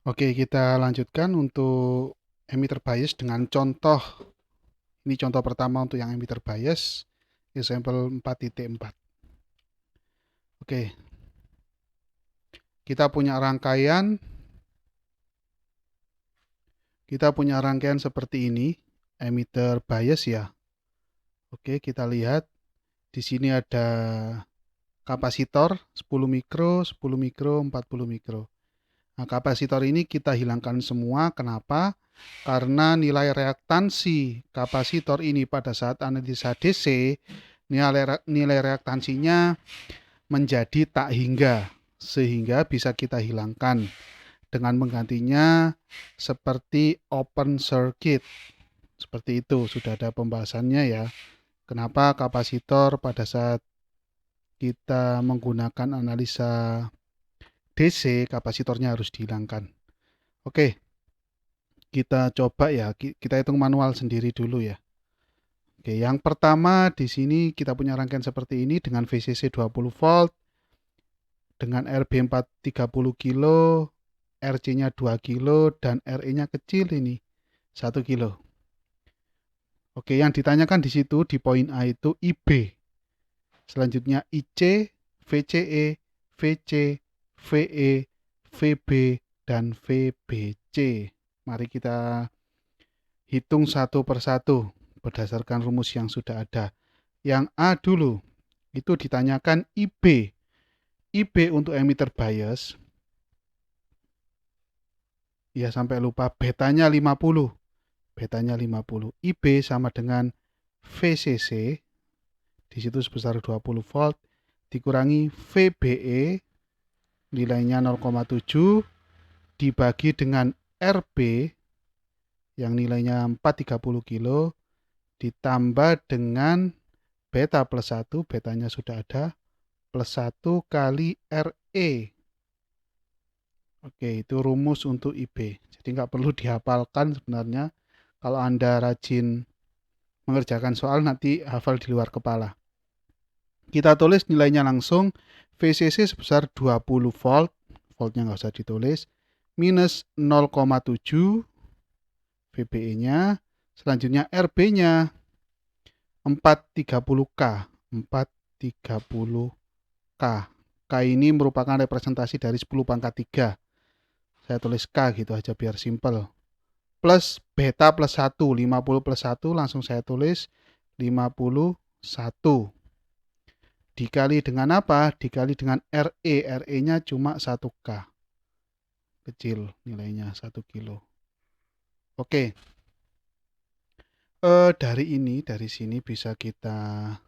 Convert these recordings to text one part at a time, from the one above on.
Oke, kita lanjutkan untuk emitter bias dengan contoh. Ini contoh pertama untuk yang emitter bias, example 4.4. Oke, kita punya rangkaian, seperti ini, emitter bias ya. Oke, kita lihat di sini ada kapasitor 10 mikro, 10 mikro, 40 mikro. Nah, kapasitor ini kita hilangkan semua. Kenapa? Karena nilai reaktansi kapasitor ini pada saat analisa DC, nilai reaktansinya menjadi tak hingga, sehingga bisa kita hilangkan dengan menggantinya seperti open circuit. Seperti itu, sudah ada pembahasannya ya. Kenapa kapasitor pada saat kita menggunakan analisa DC, kapasitornya harus dihilangkan. Oke, kita coba ya, kita hitung manual sendiri dulu ya. Oke, yang pertama di sini kita punya rangkaian seperti ini dengan VCC 20 volt, dengan RB 430 kilo, RC-nya 2 kilo, dan RE-nya kecil ini 1 kilo. Oke, yang ditanyakan di situ di poin A itu IB. Selanjutnya IC, VCE, VC, VE, VB, dan VBC. Mari kita hitung satu persatu berdasarkan rumus yang sudah ada. Yang A dulu, itu ditanyakan IB. IB untuk emitter bias, ya sampai lupa, betanya 50. Betanya 50. IB sama dengan VCC, di situ sebesar 20 volt, dikurangi VBE, nilainya 0,7, dibagi dengan RB, yang nilainya 430 kilo, ditambah dengan beta plus 1, betanya sudah ada, plus 1 kali RE. Oke, itu rumus untuk IB. Jadi nggak perlu dihafalkan sebenarnya. Kalau Anda rajin mengerjakan soal, nanti hafal di luar kepala. Kita tulis nilainya langsung. VCC sebesar 20 volt. Voltnya nggak usah ditulis. Minus 0,7 VBE-nya. Selanjutnya RB-nya 430K. 430K. K ini merupakan representasi dari 10 pangkat 3. Saya tulis K gitu aja biar simple. Plus beta plus 1. 50 plus 1 langsung saya tulis 51. Dikali dengan apa? Dikali dengan RE. RE-nya cuma 1K. Kecil nilainya 1 kilo. Oke. Dari sini bisa kita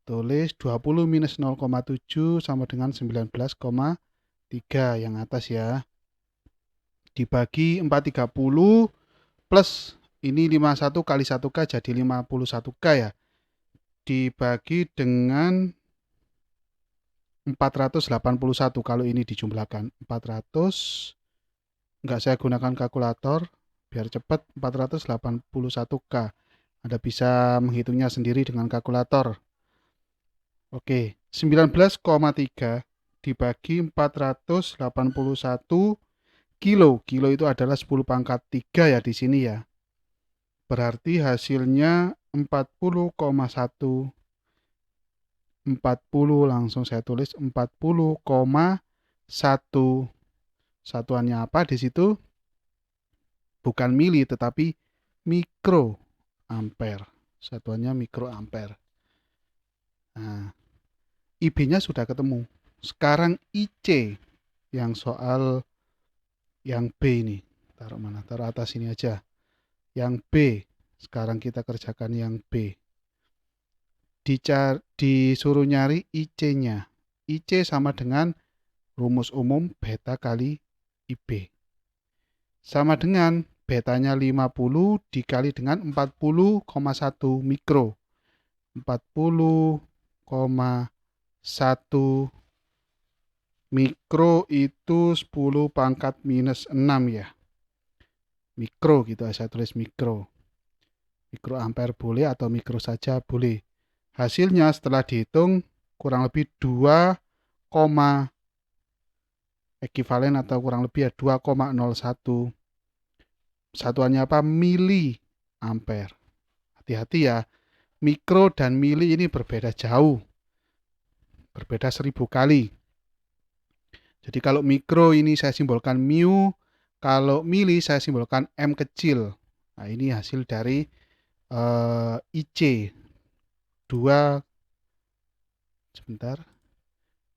tulis 20 minus 0,7 sama dengan 19,3 yang atas ya. Dibagi 430 plus ini 51 kali 1K jadi 51K ya. Dibagi dengan 481 kalau ini dijumlahkan. 400, enggak saya gunakan kalkulator biar cepat, 481K. Anda bisa menghitungnya sendiri dengan kalkulator. Oke, 19,3 dibagi 481 kilo. Kilo itu adalah 10 pangkat 3 ya di sini ya. Berarti hasilnya 40,1. 40 langsung saya tulis 40,1. Satuannya apa di situ? Bukan mili tetapi mikro ampere. Satuannya mikro ampere. Nah, IB-nya sudah ketemu. Sekarang IC yang soal yang B ini. Taruh mana? Taruh atas ini aja. Yang B. Sekarang kita kerjakan yang B. Disuruh nyari IC-nya. IC sama dengan rumus umum beta kali IB. Sama dengan betanya 50 dikali dengan 40,1 mikro. 40,1 mikro itu 10 pangkat minus 6 ya. Mikro gitu, saya tulis mikro. Mikro ampere boleh atau mikro saja boleh. Hasilnya setelah dihitung kurang lebih 2,5 ekuivalen atau kurang lebih ya 2,01. Satuannya apa? Mili ampere. Hati-hati ya, mikro dan mili ini berbeda jauh, berbeda 1000 kali. Jadi kalau mikro ini saya simbolkan mu, kalau mili saya simbolkan m kecil. Nah, ini hasil dari IC 2 sebentar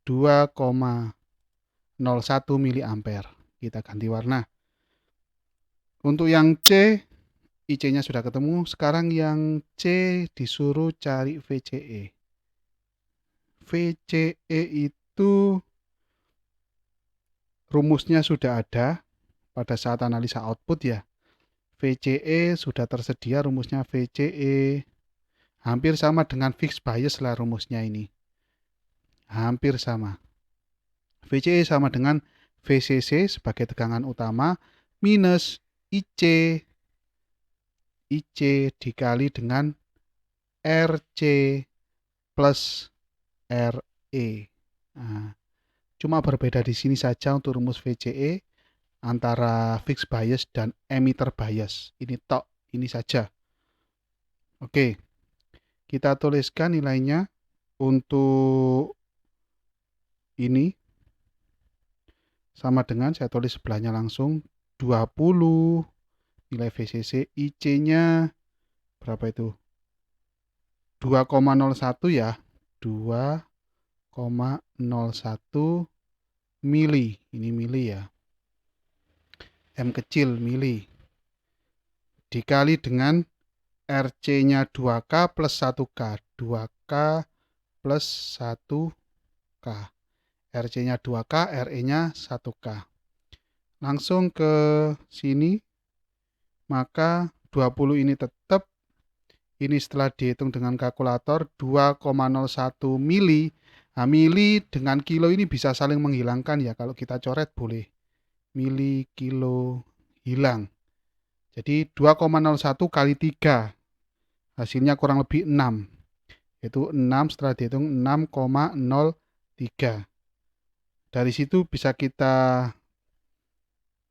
2,01 mili ampere. Kita ganti warna. Untuk yang C, IC-nya sudah ketemu. Sekarang yang C disuruh cari VCE. VCE itu rumusnya sudah ada pada saat analisa output ya. VCE sudah tersedia rumusnya. VCE hampir sama dengan fixed bias lah rumusnya ini. Hampir sama. VCE sama dengan VCC sebagai tegangan utama minus IC dikali dengan RC plus RE. Nah, cuma berbeda di sini saja untuk rumus VCE antara fixed bias dan emitter bias. Ini tok, ini saja. Oke, kita tuliskan nilainya untuk ini sama dengan, saya tulis sebelahnya langsung, 20 nilai VCC, IC-nya berapa itu? 2,01 ya, 2,01 mili, ini mili ya, M kecil mili, dikali dengan RC-nya 2K plus 1K, 2K plus 1K, RC-nya 2K, RE-nya 1K. Langsung ke sini, maka 20 ini tetap, ini setelah dihitung dengan kalkulator 2,01 mili. Nah, mili dengan kilo ini bisa saling menghilangkan ya, kalau kita coret boleh. Mili, kilo, hilang. Jadi 2,01 kali 3, hasilnya kurang lebih 6. Itu 6 setelah dihitung 6,03. Dari situ bisa kita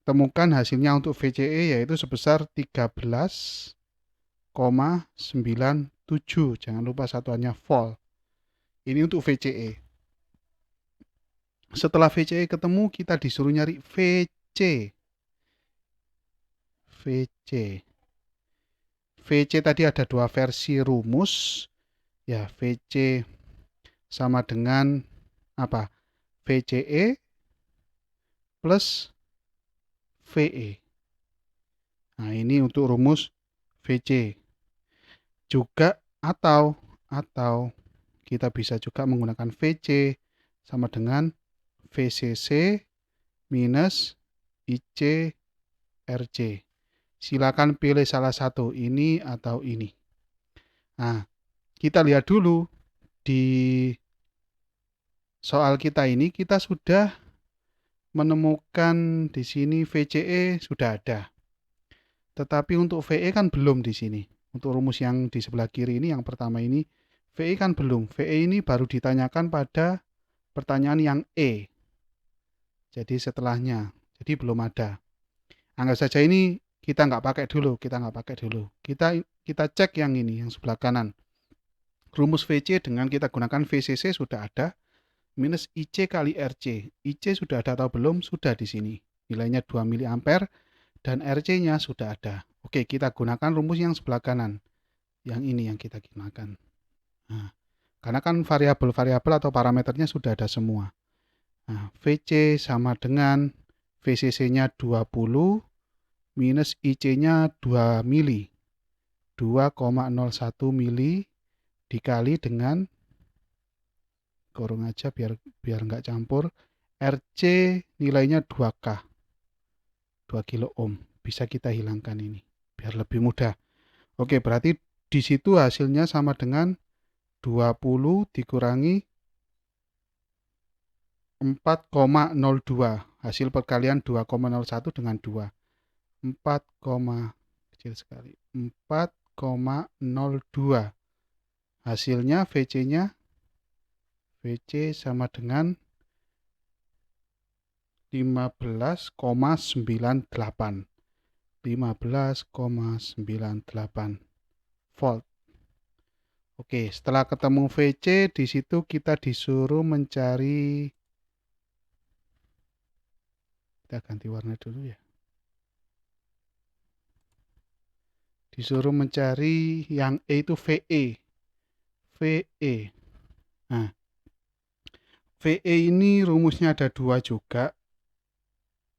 temukan hasilnya untuk VCE yaitu sebesar 13,97. Jangan lupa satuannya volt. Ini untuk VCE. Setelah VCE ketemu, kita disuruh nyari VC. VC tadi ada dua versi rumus. Ya, VC sama dengan apa? VCE plus VE. Nah, ini untuk rumus VC. Juga atau kita bisa juga menggunakan VC sama dengan VCC minus IC RC. Silakan pilih salah satu, ini atau ini. Nah, kita lihat dulu di soal kita ini, kita sudah menemukan di sini VCE sudah ada. Tetapi untuk VE kan belum di sini. Untuk rumus yang di sebelah kiri ini, yang pertama ini, VE kan belum. VE ini baru ditanyakan pada pertanyaan yang E. Jadi setelahnya. Jadi belum ada. Anggap saja ini kita nggak pakai dulu. Kita cek yang ini, yang sebelah kanan. Rumus VC dengan kita gunakan VCC sudah ada. Minus IC kali RC. IC sudah ada atau belum? Sudah di sini. Nilainya 2 mili ampere. Dan RC-nya sudah ada. Oke, kita gunakan rumus yang sebelah kanan. Yang ini yang kita gunakan. Nah, karena kan variabel-variabel atau parameternya sudah ada semua. Nah, VC sama dengan VCC-nya 20 minus IC-nya 2 mili. 2,01 mili dikali dengan, kurung aja biar nggak campur, RC nilainya 2K. 2 kilo ohm. Bisa kita hilangkan ini biar lebih mudah. Oke, berarti di situ hasilnya sama dengan 20 dikurangi 4,02. Hasil perkalian 2,01 dengan 2. 4, kecil sekali. 4,02. Hasilnya VC-nya VC sama dengan 15,98. 15,98 volt. Oke, setelah ketemu VC, di situ kita disuruh mencari, kita ganti warna dulu ya. Disuruh mencari yang E itu VE. VE. Nah, VE ini rumusnya ada 2 juga.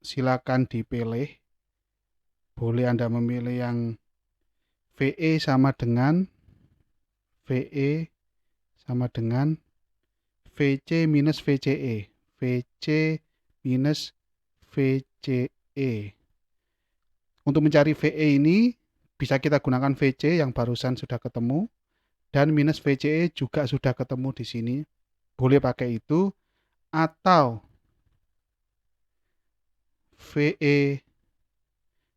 Silakan dipilih. Boleh Anda memilih yang VE sama dengan VC minus VCE. VC minus VCE. Untuk mencari VE ini bisa kita gunakan VC yang barusan sudah ketemu, dan minus VCE juga sudah ketemu di sini. Boleh pakai itu, atau VE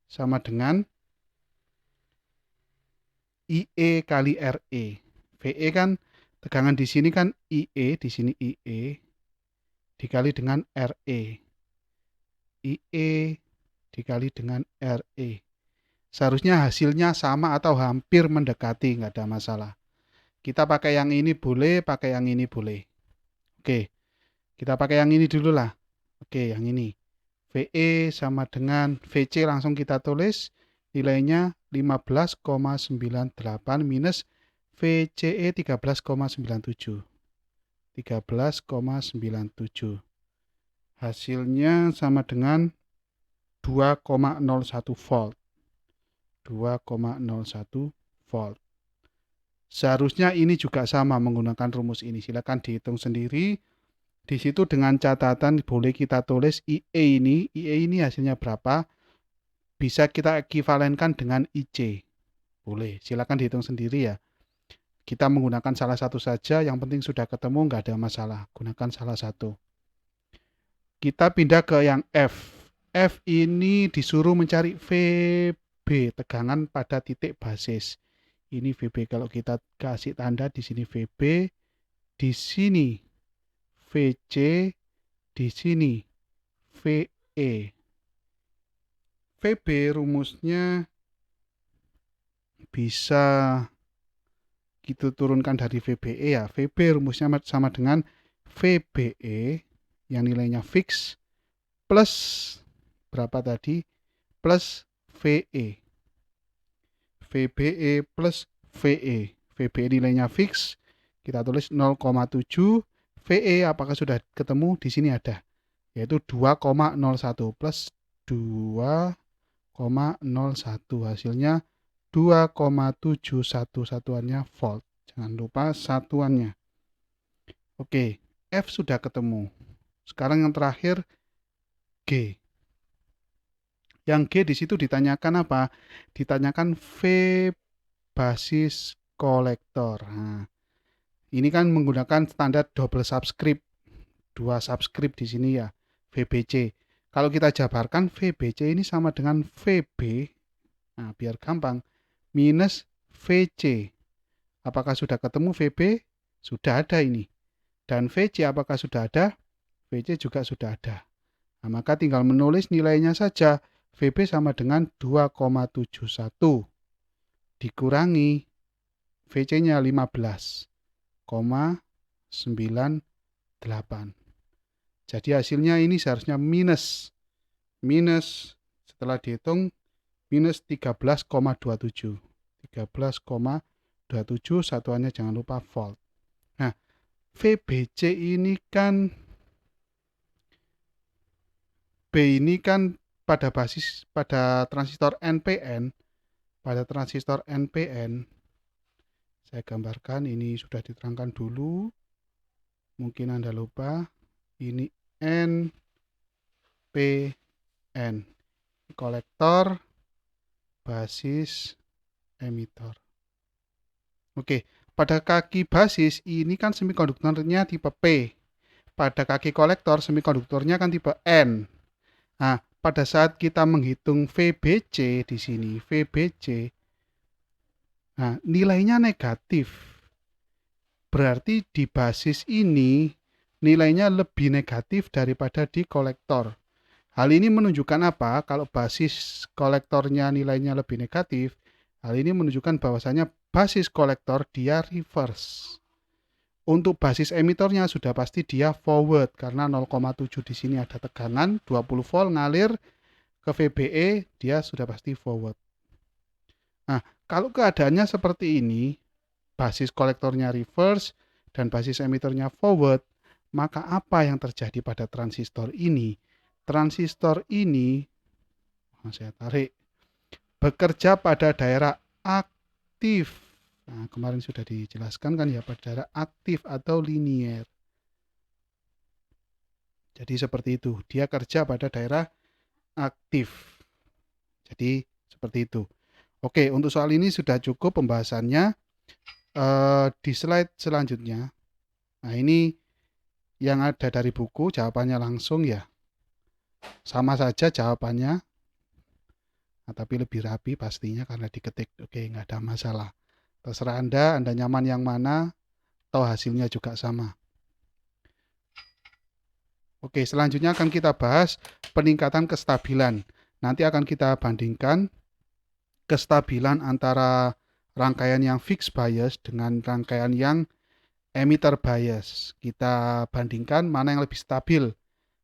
sama dengan IE kali RE. VE kan tegangan di sini kan IE, di sini IE dikali dengan RE. IE dikali dengan RE. Seharusnya hasilnya sama atau hampir mendekati, nggak ada masalah. Kita pakai yang ini boleh, pakai yang ini boleh. Oke, kita pakai yang ini dulu lah. Oke, yang ini. VE sama dengan VC langsung kita tulis. Nilainya 15,98 minus VCE 13,97. 13,97. Hasilnya sama dengan 2,01 volt. 2,01 volt. Seharusnya ini juga sama menggunakan rumus ini. Silakan dihitung sendiri. Di situ dengan catatan boleh kita tulis IE ini. IE ini hasilnya berapa? Bisa kita ekivalenkan dengan IC. Boleh, silakan dihitung sendiri ya. Kita menggunakan salah satu saja, yang penting sudah ketemu, nggak ada masalah. Gunakan salah satu. Kita pindah ke yang F. F ini disuruh mencari VB, tegangan pada titik basis. Ini VB, kalau kita kasih tanda di sini VB, di sini VC, di sini VE. VB rumusnya bisa kita turunkan dari VBE ya. VB rumusnya sama dengan VBE yang nilainya fix plus berapa tadi? Plus VE. VBE plus VE. VBE nilainya fix, kita tulis 0,7. VE apakah sudah ketemu? Di sini ada, yaitu 2,01 plus 2,01. Hasilnya 2,71 satuannya volt. Jangan lupa satuannya. Oke, F sudah ketemu. Sekarang yang terakhir G. Yang G di situ ditanyakan apa? Ditanyakan V basis kolektor. Nah, ini kan menggunakan standar double subscript. 2 subscript di sini ya, VBC. Kalau kita jabarkan VBC ini sama dengan VB. Nah, biar gampang, minus VC. Apakah sudah ketemu VB? Sudah ada ini. Dan VC apakah sudah ada? VC juga sudah ada. Nah, maka tinggal menulis nilainya saja. VB sama dengan 2,71 dikurangi VC-nya 15,98. Jadi hasilnya ini seharusnya minus setelah dihitung minus 13,27. 13,27 satuannya jangan lupa volt. Nah, VBC ini kan B ini kan pada transistor NPN. Pada transistor NPN, saya gambarkan, ini sudah diterangkan dulu. Mungkin Anda lupa. Ini NPN. Kolektor, basis, emitor. Oke, pada kaki basis ini kan semikonduktornya tipe P. Pada kaki kolektor semikonduktornya kan tipe N. Nah, pada saat kita menghitung VBC di sini, VBC, nah nilainya negatif. Berarti di basis ini nilainya lebih negatif daripada di kolektor. Hal ini menunjukkan apa? Kalau basis kolektornya nilainya lebih negatif, hal ini menunjukkan bahwasanya basis kolektor dia reverse. Untuk basis emitornya sudah pasti dia forward karena 0,7 di sini ada tegangan 20 volt ngalir ke VBE, dia sudah pasti forward. Nah, kalau keadaannya seperti ini, basis kolektornya reverse dan basis emitornya forward, maka apa yang terjadi pada transistor ini? Transistor ini, saya tarik, bekerja pada daerah aktif. Nah, kemarin sudah dijelaskan kan ya, pada daerah aktif atau linier. Jadi seperti itu, dia kerja pada daerah aktif. Jadi seperti itu. Oke, untuk soal ini sudah cukup pembahasannya. Di slide selanjutnya, nah ini yang ada dari buku, jawabannya langsung ya. Sama saja jawabannya, nah, tapi lebih rapi pastinya karena diketik. Oke, nggak ada masalah. Terserah Anda nyaman yang mana, atau hasilnya juga sama. Oke, selanjutnya akan kita bahas peningkatan kestabilan. Nanti akan kita bandingkan kestabilan antara rangkaian yang fixed bias dengan rangkaian yang emitter bias. Kita bandingkan mana yang lebih stabil.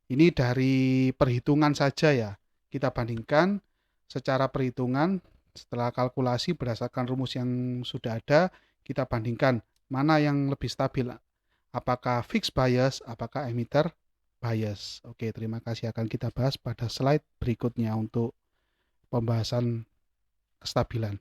Ini dari perhitungan saja ya. Kita bandingkan secara perhitungan setelah kalkulasi berdasarkan rumus yang sudah ada, kita bandingkan mana yang lebih stabil. Apakah fixed bias, apakah emitter bias. Oke, terima kasih, akan kita bahas pada slide berikutnya untuk pembahasan kestabilan.